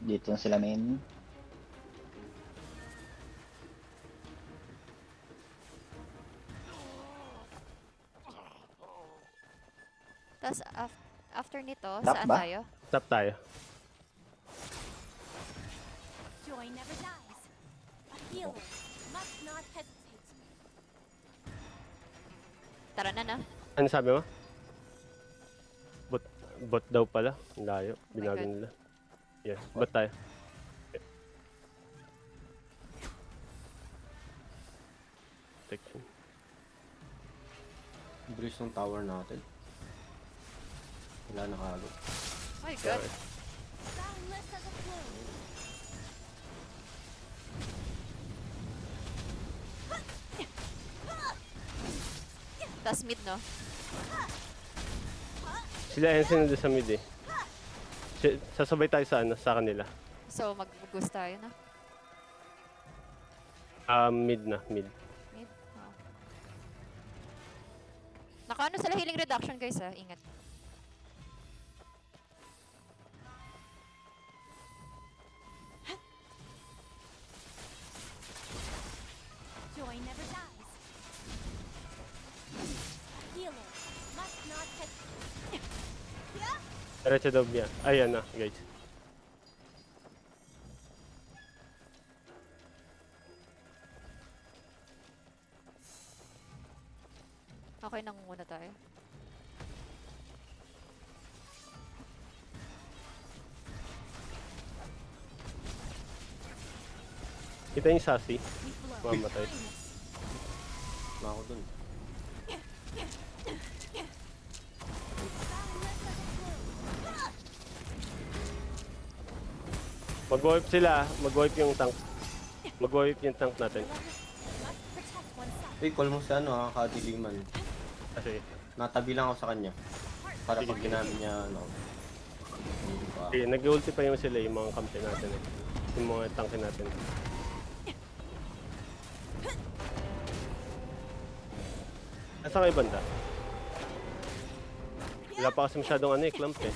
Dito na sila main. Tapos after nito, Tap saan ba? tayo? Stop tayo. Joy never dies. A healer must not hesitate. Tara na na. Ano sabi mo? Bot daw pala. Ang layo. Oh my Binago God. nila. Yeah, bot tayo. Okay. Protection. Bilis ng tower natin. Wala na kagad. Oh my God. Okay. Boundless as a flame. Tapos mid, no? Sila Ensign nandun sa mid eh. Sasabay tayo sa ano, sa kanila. So, mag-boost tayo na. Mid na, mid. Mid? Oh. Nakaano sila healing reduction, guys, ha? Ingat. Joy never dies. A healer must not hesitate. Diretso daw niya. Ayan na, guys. Okay, nangunguna tayo. Kita yung Sassy. We flow. Mamatay. Kindness. Wala ako dun. Boundless as a flame. Mag-wipe sila. Mag-wipe yung tank. Mag-wipe yung tank natin. Must protect oneself. Uy, call mo si ano ha, kadiliman. Kasi, Natabi lang ako sa kanya. Para pag ginamit niya ano. Hindi pa. nag-ulti pa yung sila, yung mga kampi natin eh. Yung mga tank natin. Nasa kayo banda? Wala pa kasi masyadong ano eh, clump eh.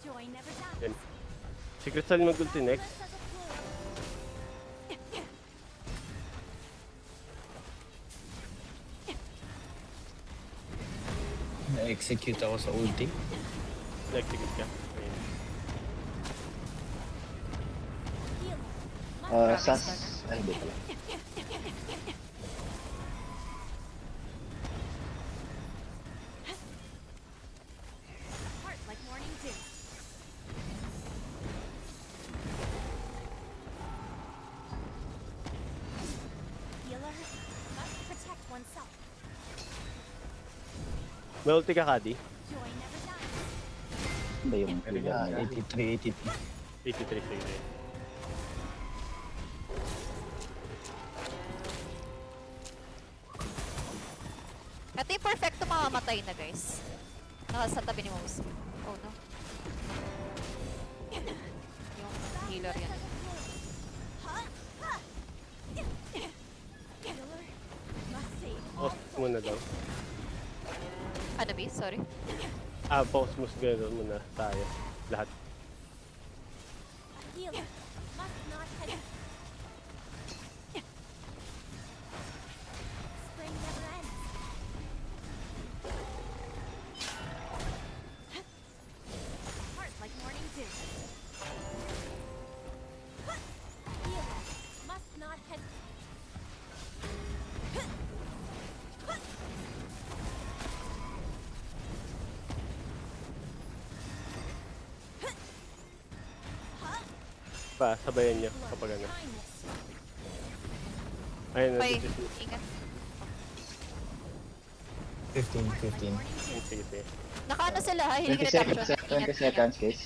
Joy never dies. Yan. Si Crystal mag-ulti next. Boundless as a flame. Na-execute ako sa ulti. Nag-execute ka. Ayun. Healer must Sas... Ay, hindi pala. heart like morning dew. Healer must protect oneself. May ulti ka, Kadi? Joy never dies. Ba yung... 83, 83. 83, sige. Ito yung perfecto mamamatay na, guys. Nasa tabi ni Mose. Oh, no. Yung healer yan. Healer must save. Post muna daw. Ano, B? Sorry. Post gano'n muna tayo. Lahat. A healer must not hesitate. Spring never ends. Heart like morning dew. Healer must not hesitate. Pa, sabayan niyo kapag ano. Kindness. Ayun, Bye. nandito. Ingat. 15, Heart like 15. morning dew. Sige, sige. Nakaano sila, ha? Healing 20 reduction. seconds, 20 Ingat, seconds, ingat. guys.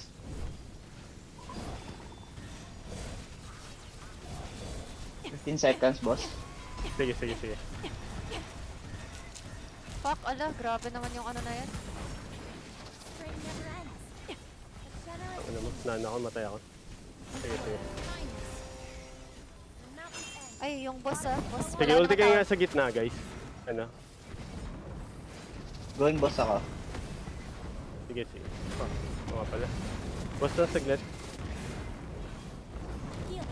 $15 boss. Sige, sige, sige. Fuck, ala. Grabe naman yung ano na yan. Spring never ends. A generous Ano mo? Nana ako, matay ako. Sige, sige. kindness. The mountain's end. Ay, yung boss, ah. Boss, Sige, wala ulti naman kayo tao. nga sa gitna, guys. Ano? Going boss ako. Sige, sige. Oh, Mga pala. Boss na saglit. Healer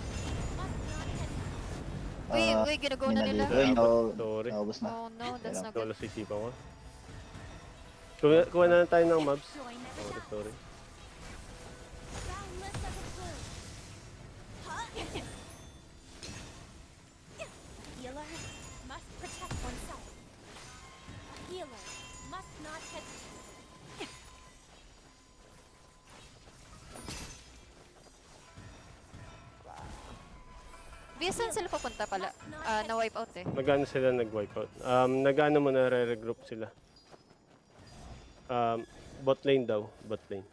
must not hesitate. Uy, ginagawa na nila. Uy, no. Sorry. Naubos na. Oh no, that's not Wala good. sa isipan ko. Kuha na lang tayo ng mobs. Joy never Sorry, dies. sorry. Boundless as a bloom. A healer must protect oneself. A healer must not hesitate. Bia, saan sila papunta pala? Na-wipe out eh. Nagano sila nag-wipeout? Nagano mo na re-regroup sila? Bot lane daw. Bot lane.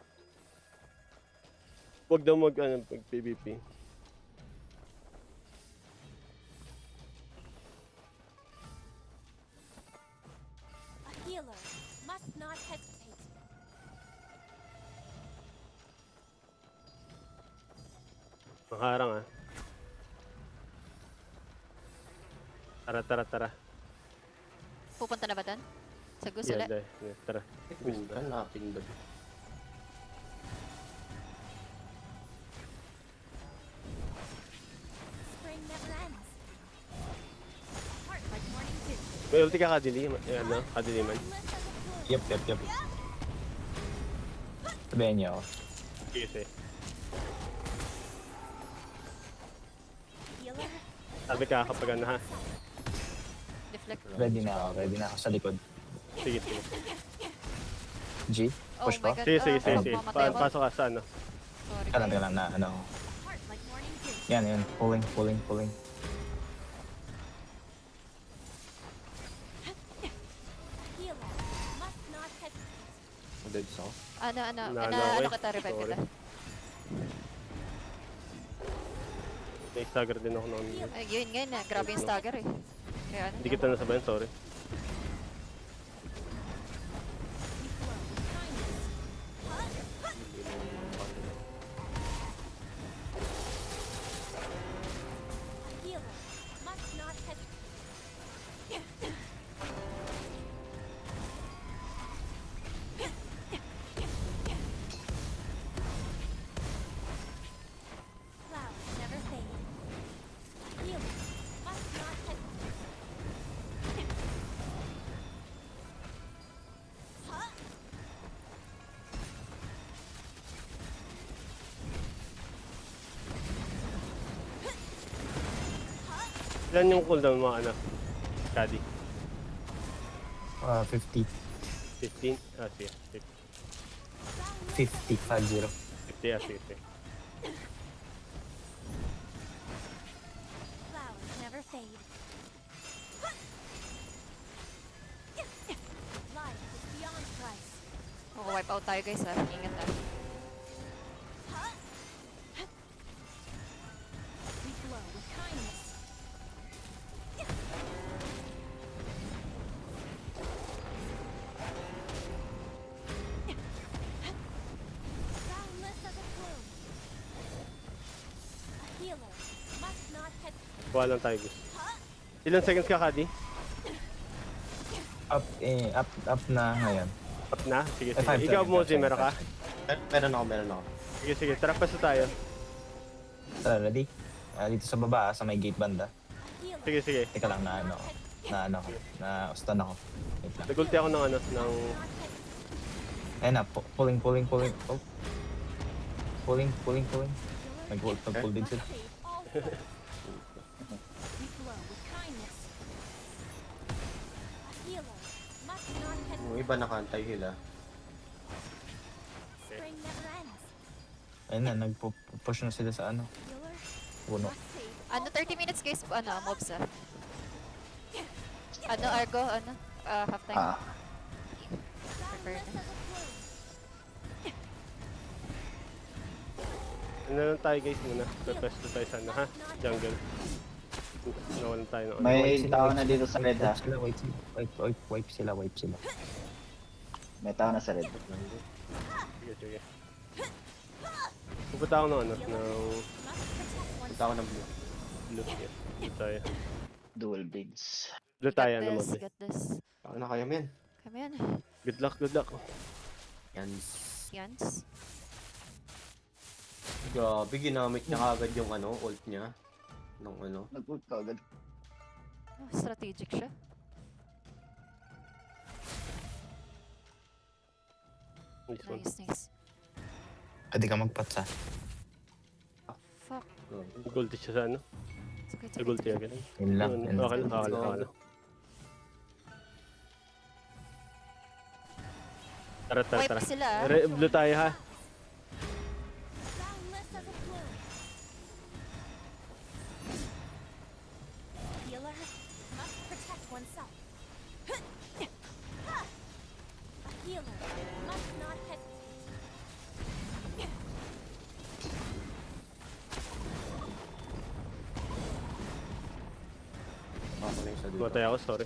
Huwag daw mag-PvP. A healer must not hesitate. Makarang ah. Tara. Pupunta na ba doon? Sa gusula? Yeah, tara. Pindan, napindad. Spring never ends. Heart like morning dew. May ulti ka kadili. Ano? Kadiliman. Boundless as a bloom. Yep. Sabihin niyo ako. Sige. Healer Sabi ka kapag ano ha. Deflect. Ready na ako sa likod. Sige. G, Oh push my pa. god. Sige. Mamatay ako. Pasok ka sa ano. Sorry. Kailan lang na ano. heart like morning dew. Yan. Pulling. Healer must not hesitate. Dead sa ako. Ano Nalo kita, revive Sorry. kita. May stagger din ako noon. Ay, yun nga na. Grabe yung stagger eh. Kaya ano? Hindi kita nasabayan, sorry. We flow with kindness. A healer must not hesitate. Flowers never fade. A healer must not hesitate. Ilan yung cooldown mga ano? Kadi? 50. 15? Sige. 50. 50. 50, sige. Flowers never fade. Life is beyond price. Wipe out tayo guys ha. Ingat ha. We flow with kindness. Boundless as a plume. A healer must not hesitate. Kuha lang tayo, guys. Ilan seconds ka, Kadi? Up na ngayon. Up na? Sige. Five Ikaw seconds, mo, five meron ka? Meron ako. Sige. Tara, paso tayo. Tara, ready? Dito sa baba, sa may gate banda. A healer Sige. Teka lang na-stun ako. Wait lang. Nagulti ako ng ano, ng... not hesitate. Ayun na, pulling. Oh. Pulling. Nag-pull din sila. Save all foes. We flow with kindness. A healer must not hesitate. Yung iba naka-anti-heal ah. Spring never ends. Ayun na, nag-push na sila sa ano. Healer Puno. must save. Ano, 30 minutes guys, mobs ah. Ano, Argo, half time. Boundless as a plume. Ano lang tayo, guys, muna. Pepesto tayo sana, ha? Jungle. Nawalan tayo ng ano. May tao na dito sa red ha. Wipe sila. May tao na sa red. Sige. Pupunta ako ng ano, ng... Must protect oneself. Punta ako ng blue. Blue. Yeah. Blue tayo. Dual bigs. Blue tayo, Got ano mo, this, got this. Ano na kayo, men? Come yan. Good luck. Yan. Yans. Grabe, ginamit niya kagad yung ano, ult niya. Nung ano. Nag-ult ka agad. Oh, strategic siya. Nice one. Nice. Pwede ka magpatsa. Fuck. Nag-ulti siya sa ano? Sakit, sakit, Nag-ulti sakit. agad. Yun lang. Yun, Yun lang. okay lang, okay lang, okay lang. Tara, tara, Wipe tara. sila. Blue tayo ha. Boundless as a plume. Healer must protect oneself. A healer must not hesitate. Ako na yung sa dito. Matay ako, sorry.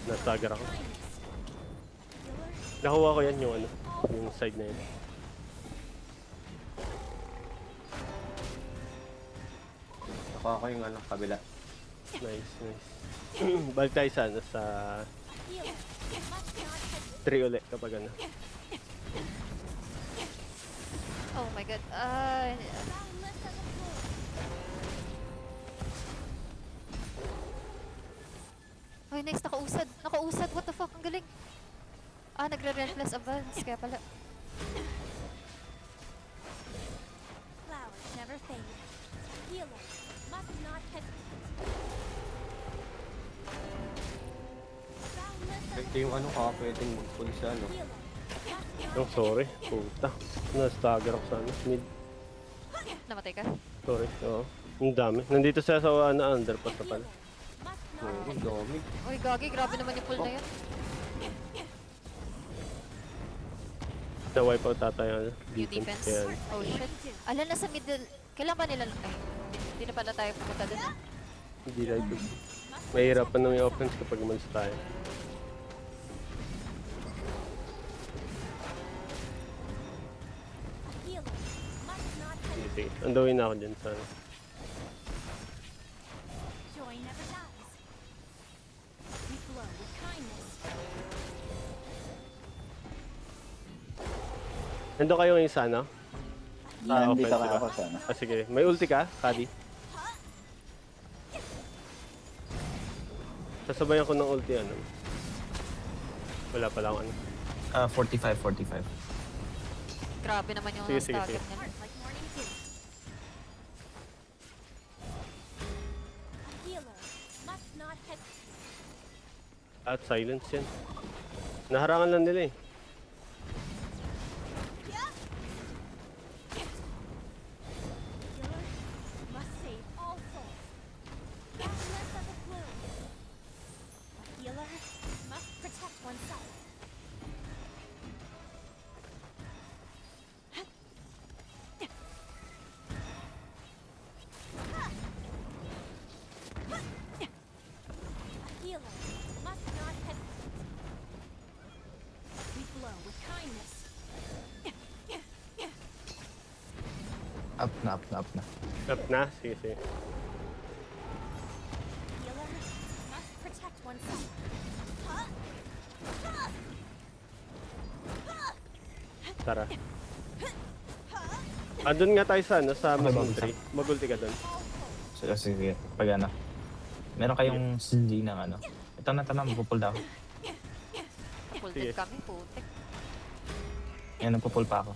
Na-stagger ako. Kindness. Healer Nakuha ko yan yung ano, yung side na yun. Nakuha ko yung ano, kabila. Nice, nice. Balik tayo sa ano, sa a healer must not hesitate. 3 ulit kapag ano. Oh my god. Boundless as a plume. Ay, nice. Nakausad. Nakausad. What the fuck? Ang galing. Ah, nagre-relentless advance. Kaya pala. Flowers never fade. A healer must not hesitate. Boundless as a Ito yung ano ka, pwedeng mag-pull sa ano. healer must not Oh, sorry. Puta. Na-stagger ako sa ano. Mid. Namatay ka? Sorry. Oo. Ang dami. Nandito siya sa ano, underpass na pala. must not Oo, ang dami. Uy, gagi. Grabe naman yung pull na yun. Na-wipe out ata yung ano, New defense. Yan. Oh shit. Ala, nasa middle. Kailan ba nila? Ay, hindi na pala tayo pumunta dun. Hindi right. Mahirapan naman yung offense kapag umalis tayo. a healer must not Sige, hesitate. sige. Andawin na ako dyan sa ano. Joy never dies. We glow with kindness. Nandun kayo ngayon sa ano? Nandito offensive ka ako ah. sa ano. Ah, sige. May ulti ka, Kadi? Sasabayan ko ng ulti ano. Wala pala akong ano. 45. Grabe naman yung Sige, sige, stagger sige. niya. Heart like morning dew. A healer must not hesitate. At silence yan. Naharangan lang nila eh. Healer must save all souls. Boundless as a plume. A healer must protect oneself. A healer must not hesitate. We glow with kindness. Up na. Up na? Sige, sige. Healer must protect oneself. Tara. Andun nga tayo sa ano, sa Okay, Mission bago 3. Magulti ka dun. Sige. Pag ano. Meron kayong CD ng ano. Ito na, magpupull down. Pull Sige. din kami. Putek. Yan, nagpupull pa ako.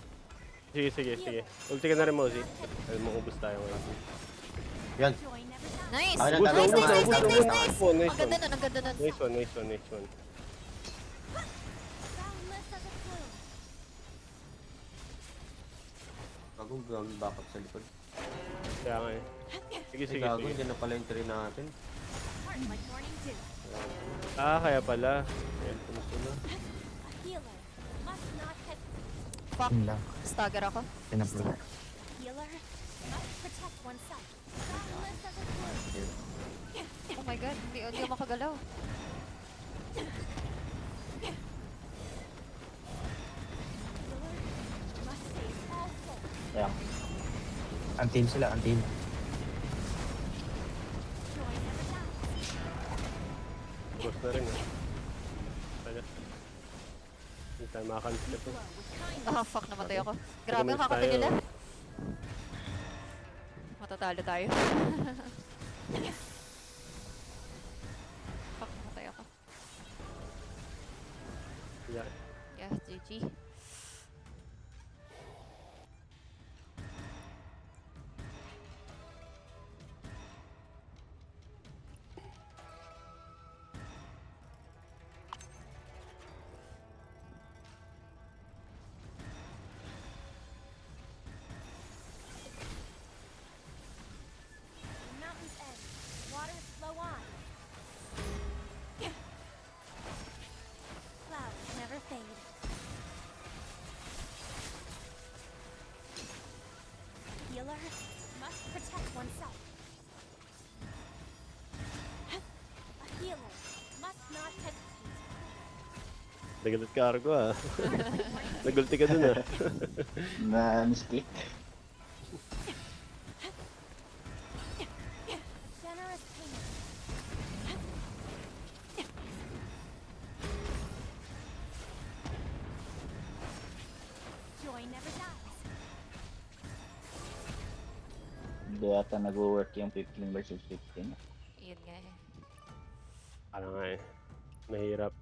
Sige. Ulti ka na rin, Mozi. Alam mo, ubus tayo ngayon. Yan. Joy never dies. Nice! Ay, Nice, nandun, nice, nandun, nice, nandun, nice, nandun. nice! Oh, nice Ang ganda one. nun, ang ganda nun. Nice one. Boundless as a plume. Bagong ground backup sa likod. Kaya nga eh. Sige, Ay, gago, sige. dyan na pala yung tree natin. Heart like morning dew. Ah, kaya pala. Ayan, tumusunod. A healer must not hesitate. Fuck. Yun lang. Stagger ako. Pinapull. Healer must protect oneself. Boundless as a plume. Oh my god, hindi ako makagalaw. Healer must save all souls. Ayan. Until sila. Joy never dies. Boss na rin eh. Kaya. Hindi tayo makakalis na to. Glow with kindness. Ah, fuck, namatay ako. Grabe ang Umalis kakatay tayo. nila. matalo tayo. Fuck, namatay ako. Yan. Yeah, GG. The mountain's edge. Waters flow on. Clouds never fade. Healer must protect oneself. A healer must not hesitate. Nagalit cargo ah. Nagulti ka dun ah. Na misclick. A generous payment. Joy never dies. Hindi yata nag-work yung 15 versus 15. Yun nga eh. Parang nga eh. Mahirap.